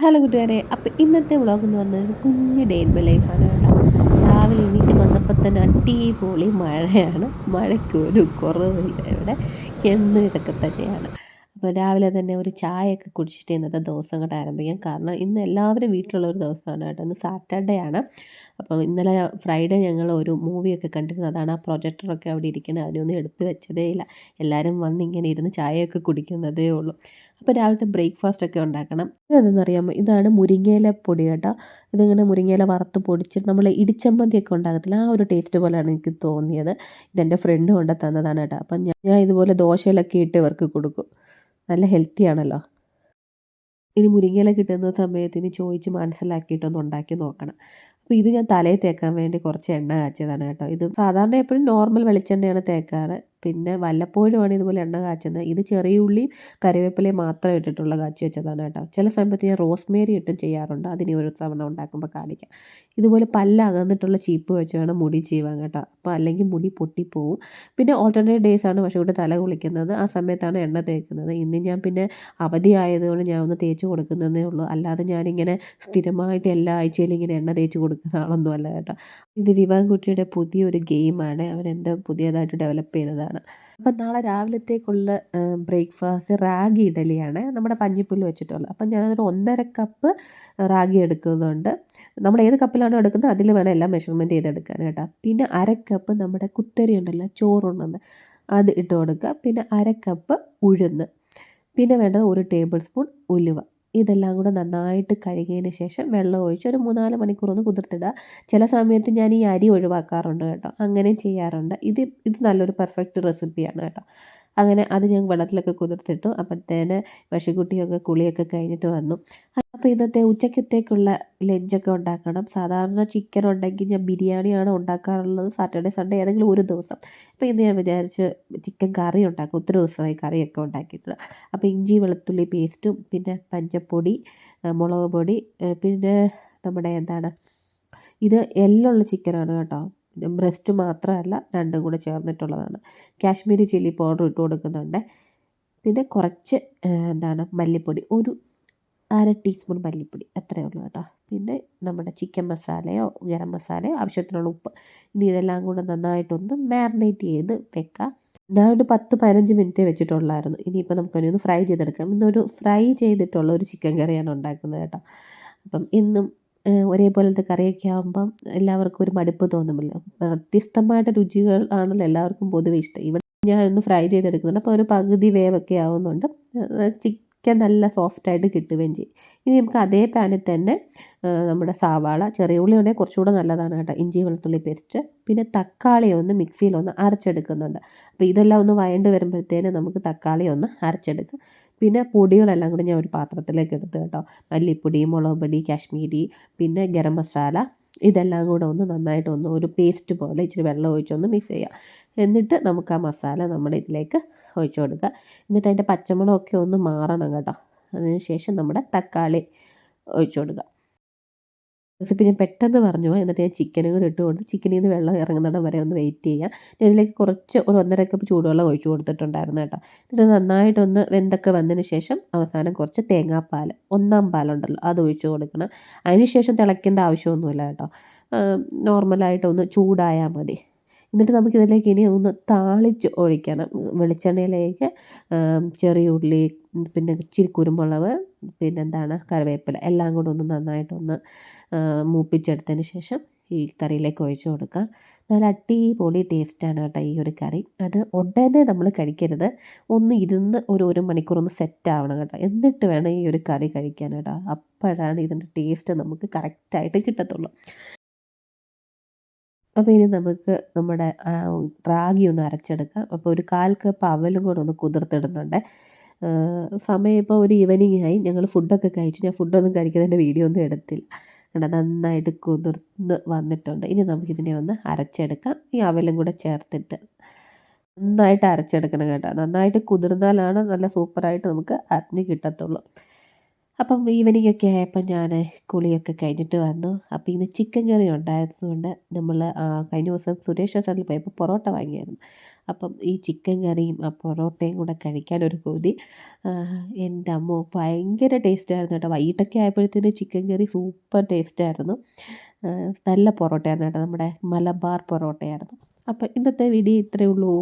Hello കൂട്ടുകാരെ, അപ്പോൾ ഇന്നത്തെ വ്ളോഗ് എന്ന് പറഞ്ഞാൽ ഒരു കുഞ്ഞ് ഡേ ഇൻ മൈ ലൈഫാണ് കേട്ടോ. രാവിലെ എണീറ്റ് വന്നപ്പോൾ തന്നെ അടിപൊളി മഴയാണ്. മഴയ്ക്ക് ഒരു കുറവില്ല ഇവിടെ, എന്നും ഇതൊക്കെ തന്നെയാണ്. അപ്പോൾ രാവിലെ തന്നെ ഒരു ചായയൊക്കെ കുടിച്ചിട്ട് ഇന്നത്തെ ദിവസം അങ്ങോട്ട് ആരംഭിക്കാം. കാരണം ഇന്ന് എല്ലാവരും വീട്ടിലുള്ള ഒരു ദിവസമാണ് കേട്ടോ. ഇന്ന് സാറ്റർഡേ ആണ്. അപ്പം ഇന്നലെ ഫ്രൈഡേ ഞങ്ങൾ ഒരു മൂവിയൊക്കെ കണ്ടിരുന്നതാണ്. ആ പ്രൊജക്ടറൊക്കെ അവിടെ ഇരിക്കുന്നത്, അതിനൊന്നും എടുത്ത് വെച്ചതേ ഇല്ല. എല്ലാവരും വന്ന് ഇങ്ങനെ ഇരുന്ന് ചായയൊക്കെ കുടിക്കുന്നതേ ഉള്ളൂ. അപ്പോൾ രാവിലത്തെ ബ്രേക്ക്ഫാസ്റ്റ് ഒക്കെ ഉണ്ടാക്കണം. ഇതെന്തെന്നറിയാമോ? ഇതാണ് മുരിങ്ങയില പൊടി കേട്ടോ. ഇതിങ്ങനെ മുരിങ്ങയില വറുത്ത് പൊടിച്ചിട്ട് നമ്മൾ ഇടിച്ചമ്മന്തിയൊക്കെ ഉണ്ടാകത്തില്ല, ആ ഒരു ടേസ്റ്റ് പോലെയാണ് എനിക്ക് തോന്നിയത്. ഇതെൻ്റെ ഫ്രണ്ട് കൊണ്ട് തന്നതാണ് കേട്ടോ. അപ്പം ഞാൻ ഇതുപോലെ ദോശയിലൊക്കെ ഇട്ട് ഇവർക്ക് കൊടുക്കും. നല്ല ഹെൽത്തി ആണല്ലോ. ഇനി മുരിങ്ങയില കിട്ടുന്ന സമയത്ത് ഇനി ചോദിച്ച് മനസ്സിലാക്കിയിട്ടൊന്ന് ഉണ്ടാക്കി നോക്കണം. അപ്പോൾ ഇത് ഞാൻ തലയിൽ തേക്കാൻ വേണ്ടി കുറച്ച് എണ്ണ കാച്ചിയതാണ് കേട്ടോ. ഇത് സാധാരണ എപ്പോഴും നോർമൽ വെളിച്ചെണ്ണയാണ് തേക്കാറ്. പിന്നെ വല്ലപ്പോഴുമാണ് ഇതുപോലെ എണ്ണ കാച്ചുന്നത്. ഇത് ചെറിയ ഉള്ളിയും കറിവേപ്പിലയും മാത്രം ഇട്ടിട്ടുള്ള കാച്ചി വെച്ചതാണ് കേട്ടോ. ചില സമയത്ത് ഞാൻ റോസ്മേരി ഇട്ടും ചെയ്യാറുണ്ട്. അതിനി ഒരു തവണ ഉണ്ടാക്കുമ്പോൾ കാണിക്കാം. ഇതുപോലെ പല്ലകന്നിട്ടുള്ള ചീപ്പ് വെച്ച് വേണം മുടി ചീവാൻ കേട്ടോ. അപ്പോൾ അല്ലെങ്കിൽ മുടി പൊട്ടിപ്പോവും. പിന്നെ ഓൾട്ടർനേറ്റ് ഡേയ്സ് ആണ് പക്ഷേ ഇവിടെ തല കുളിക്കുന്നത്, ആ സമയത്താണ് എണ്ണ തേക്കുന്നത്. ഇന്ന് ഞാൻ പിന്നെ അവധി ആയതുകൊണ്ട് ഞാൻ ഒന്ന് തേച്ച് കൊടുക്കുന്നതേ ഉള്ളൂ. അല്ലാതെ ഞാനിങ്ങനെ സ്ഥിരമായിട്ട് എല്ലാ ആഴ്ചയിലും ഇങ്ങനെ എണ്ണ തേച്ച് കൊടുക്കുന്ന ആളൊന്നും അല്ല കേട്ടോ. ഇത് വിവാൻകുട്ടിയുടെ പുതിയൊരു ഗെയിമാണ്. അവനെന്തോ പുതിയതായിട്ട് ഡെവലപ്പ് ചെയ്തതാണ്. അപ്പം നാളെ രാവിലത്തേക്കുള്ള ബ്രേക്ക്ഫാസ്റ്റ് റാഗി ഇഡലിയാണ്, നമ്മുടെ പഞ്ഞിപ്പുല്ല് വെച്ചിട്ടുള്ളത്. അപ്പം ഞാനതൊരു 1.5 കപ്പ് റാഗി എടുക്കുന്നുണ്ട്. നമ്മൾ ഏത് കപ്പിലാണോ എടുക്കുന്നത് അതിൽ വേണം എല്ലാം മെഷർമെൻറ്റ് ചെയ്തെടുക്കാൻ കേട്ടോ. പിന്നെ 1/2 കപ്പ് നമ്മുടെ കുത്തരി ഉണ്ടല്ലോ, ചോറുണ്ണുന്നത്, അത് ഇട്ട് കൊടുക്കുക. പിന്നെ 1/2 കപ്പ് ഉഴുന്ന്, പിന്നെ വേണ്ടത് 1 ടേബിൾ സ്പൂൺ ഉലുവ. ഇതെല്ലാം കൂടെ നന്നായിട്ട് കഴുകിയതിന് ശേഷം വെള്ളം ഒഴിച്ച് ഒരു 3-4 മണിക്കൂർ ഒന്ന് കുതിർത്തിടുക. ചില സമയത്ത് ഞാൻ ഈ അരി ഒഴിവാക്കാറുണ്ട് കേട്ടോ, അങ്ങനെയും ചെയ്യാറുണ്ട്. ഇത് നല്ലൊരു പെർഫെക്റ്റ് റെസിപ്പിയാണ് കേട്ടോ. അങ്ങനെ അത് ഞാൻ വെള്ളത്തിലൊക്കെ കുതിർത്തിട്ടു. അപ്പോഴത്തേന് പശുക്കുട്ടിയൊക്കെ കുളിയൊക്കെ കഴിഞ്ഞിട്ട് വന്നു. അപ്പോൾ ഇന്നത്തെ ഉച്ചക്കത്തേക്കുള്ള ലഞ്ചൊക്കെ ഉണ്ടാക്കണം. സാധാരണ ചിക്കൻ ഉണ്ടെങ്കിൽ ഞാൻ ബിരിയാണിയാണ് ഉണ്ടാക്കാറുള്ളത് സാറ്റർഡേ സൺഡേ ഏതെങ്കിലും ഒരു ദിവസം. അപ്പോൾ ഇന്ന് ഞാൻ വിചാരിച്ച് ചിക്കൻ കറി ഉണ്ടാക്കും. ഒത്തിരി ദിവസമായി കറിയൊക്കെ ഉണ്ടാക്കിയിട്ട്. അപ്പോൾ ഇഞ്ചി വെളുത്തുള്ളി പേസ്റ്റും പിന്നെ മഞ്ഞൾപ്പൊടി, മുളക് പൊടി, പിന്നെ നമ്മുടെ എന്താണ്, ഇത് എല്ലുള്ള ചിക്കനാണ് കേട്ടോ. ബ്രസ്റ്റ് മാത്രമല്ല, രണ്ടും കൂടെ ചേർന്നിട്ടുള്ളതാണ്. കാശ്മീരി ചില്ലി പൗഡർ ഇട്ട് കൊടുക്കുന്നുണ്ട്. പിന്നെ കുറച്ച് മല്ലിപ്പൊടി, ഒരു 1/2 ടീസ്പൂൺ മല്ലിപ്പൊടി, അത്രയേ ഉള്ളൂ കേട്ടോ. പിന്നെ നമ്മുടെ ചിക്കൻ മസാലയോ ഗരം മസാലയോ ആവശ്യത്തിനുള്ള ഉപ്പ്. ഇനി ഇതെല്ലാം കൂടെ നന്നായിട്ടൊന്ന് മാരിനേറ്റ് ചെയ്ത് വെക്കാം. ഞാൻ ഒരു 10-15 മിനിറ്റേ വെച്ചിട്ടുള്ളായിരുന്നു. ഇനിയിപ്പോൾ നമുക്കൊന്ന് ഫ്രൈ ചെയ്തെടുക്കാം. ഇന്നൊരു ഫ്രൈ ചെയ്തിട്ടുള്ള ഒരു ചിക്കൻ കറിയാണ് ഉണ്ടാക്കുന്നത് കേട്ടോ. അപ്പം എന്നും ഒരേപോലത്തെ കറിയൊക്കെ ആകുമ്പം എല്ലാവർക്കും ഒരു മടുപ്പ് തോന്നുമല്ലോ. വ്യത്യസ്തമായിട്ട് രുചികൾ ആണല്ലോ എല്ലാവർക്കും പൊതുവെ ഇഷ്ടം. ഇവിടെ ഞാൻ ഒന്ന് ഫ്രൈ ചെയ്തെടുക്കുന്നുണ്ട്. അപ്പോൾ ഒരു പകുതി വേവൊക്കെ ആവുന്നുണ്ട്. ചിക്കൻ നല്ല സോഫ്റ്റായിട്ട് കിട്ടുകയും ചെയ്യും. ഇനി നമുക്ക് അതേ പാനിൽ തന്നെ നമ്മുടെ സവാള, ചെറിയ ഉള്ളി ഉണ്ടെങ്കിൽ കുറച്ചുകൂടെ നല്ലതാണ് കേട്ടോ, ഇഞ്ചി വെളുത്തുള്ളി പേസ്റ്റ്, പിന്നെ തക്കാളി ഒന്ന് മിക്സിയിലൊന്ന് അരച്ചെടുക്കുന്നുണ്ട്. അപ്പോൾ ഇതെല്ലാം ഒന്ന് വഴണ്ട് വരുമ്പോഴത്തേന് നമുക്ക് തക്കാളി ഒന്ന് അരച്ചെടുക്കാം. പിന്നെ പൊടികളെല്ലാം കൂടി ഞാൻ ഒരു പാത്രത്തിലേക്ക് എടുത്ത് കേട്ടോ. മല്ലിപ്പൊടി, മുളക് പൊടി, കാശ്മീരി, പിന്നെ ഗരം മസാല, ഇതെല്ലാം കൂടെ ഒന്ന് നന്നായിട്ടൊന്ന് ഒരു പേസ്റ്റ് പോലെ ഇച്ചിരി വെള്ളം ഒഴിച്ചൊന്ന് മിക്സ് ചെയ്യുക. എന്നിട്ട് നമുക്ക് ആ മസാല നമ്മുടെ ഇതിലേക്ക് ഒഴിച്ചു കൊടുക്കുക. എന്നിട്ട് അതിൻ്റെ പച്ചമുളകൊക്കെ ഒന്ന് മാറണം കേട്ടോ. അതിന് ശേഷം നമ്മുടെ തക്കാളി ഒഴിച്ചു കൊടുക്കുക. റെസിപ്പി ഞാൻ പെട്ടെന്ന് പറഞ്ഞു പോയി. എന്നിട്ട് ഞാൻ ചിക്കനും കൂടി ഇട്ട് കൊടുത്ത് ചിക്കനിൽ നിന്ന് വെള്ളം ഇറങ്ങുന്നിടം വരെ ഒന്ന് വെയിറ്റ് ചെയ്യുക. ഇതിലേക്ക് കുറച്ച് ഒരു 1.5 കപ്പ് ചൂടുവെള്ളം ഒഴിച്ചു കൊടുത്തിട്ടുണ്ടായിരുന്നു കേട്ടോ. എന്നിട്ട് നന്നായിട്ടൊന്ന് വെന്തൊക്കെ വന്നതിന് ശേഷം അവസാനം കുറച്ച് തേങ്ങാപ്പാൽ, ഒന്നാം പാലുണ്ടല്ലോ, അത് ഒഴിച്ചു കൊടുക്കണം. അതിന് ശേഷം തിളയ്ക്കേണ്ട ആവശ്യമൊന്നുമില്ല കേട്ടോ. നോർമലായിട്ടൊന്ന് ചൂടായാൽ മതി. എന്നിട്ട് നമുക്കിതിലേക്ക് ഇനി ഒന്ന് താളിച്ച് ഒഴിക്കണം. വെളിച്ചെണ്ണയിലേക്ക് ചെറിയ ഉള്ളി, പിന്നെ ഇച്ചിരി കുരുമുളക്, കറിവേപ്പില എല്ലാം കൂടെ ഒന്ന് നന്നായിട്ടൊന്ന് മൂപ്പിച്ചെടുത്തതിന് ശേഷം ഈ കറിയിലേക്ക് ഒഴിച്ച് കൊടുക്കാം. നല്ല അടിപൊളി ടേസ്റ്റാണ് കേട്ടോ ഈ ഒരു കറി. അത് ഉടനെ നമ്മൾ കഴിക്കരുത്. ഒന്ന് ഇരുന്ന് ഒരു മണിക്കൂർ ഒന്ന് സെറ്റ് ആവണം കേട്ടോ. എന്നിട്ട് വേണം ഈ ഒരു കറി കഴിക്കാൻ കേട്ടോ. അപ്പോഴാണ് ഇതിൻ്റെ ടേസ്റ്റ് നമുക്ക് കറക്റ്റായിട്ട് കിട്ടത്തുള്ളൂ. അപ്പോൾ ഇനി നമുക്ക് നമ്മുടെ റാഗി ഒന്ന് അരച്ചെടുക്കാം. അപ്പോൾ ഒരു 1/4 കപ്പ് അവലും കൂടെ ഒന്ന് കുതിർത്തിടുന്നുണ്ട്. സമയം ഇപ്പോൾ ഒരു ഈവനിങ് ആയി. ഞങ്ങൾ ഫുഡൊക്കെ കഴിച്ചു. ഞാൻ ഫുഡൊന്നും കഴിക്കുന്നതിൻ്റെ വീഡിയോ ഒന്നും എടുത്തില്ല. കണ്ടോ, നന്നായിട്ട് കുതിർന്ന് വന്നിട്ടുണ്ട്. ഇനി നമുക്കിതിനെ ഒന്ന് അരച്ചെടുക്കാം. ഈ അവലും കൂടെ ചേർത്തിട്ട് നന്നായിട്ട് അരച്ചെടുക്കണം കേട്ടോ. നന്നായിട്ട് കുതിർന്നാലാണ് നല്ല സൂപ്പറായിട്ട് നമുക്ക് അരിഞ്ഞ് കിട്ടത്തുള്ളൂ. അപ്പം ഈവനിങ്ങൊക്കെ ആയപ്പോൾ ഞാൻ കുളിയൊക്കെ കഴിഞ്ഞിട്ട് വന്നു. അപ്പോൾ ഇന്ന് ചിക്കൻ കറി ഉണ്ടായതുകൊണ്ട് നമ്മൾ കഴിഞ്ഞ ദിവസം സുരേഷ് ഹോട്ടലിൽ പോയപ്പോൾ പൊറോട്ട വാങ്ങിയായിരുന്നു. അപ്പം ഈ ചിക്കൻ കറിയും ആ പൊറോട്ടയും കൂടെ കഴിക്കാനൊരു കൊതി. എൻ്റെ അമ്മോ ഭയങ്കര ടേസ്റ്റായിരുന്നു കേട്ടോ. വൈകിട്ടൊക്കെ ആയപ്പോഴത്തേന് ചിക്കൻ കറി സൂപ്പർ ടേസ്റ്റായിരുന്നു. നല്ല പൊറോട്ടയായിരുന്നു കേട്ടോ, നമ്മുടെ മലബാർ പൊറോട്ടയായിരുന്നു. അപ്പം ഇന്നത്തെ വീഡിയോ ഇത്രയേ ഉള്ളൂ.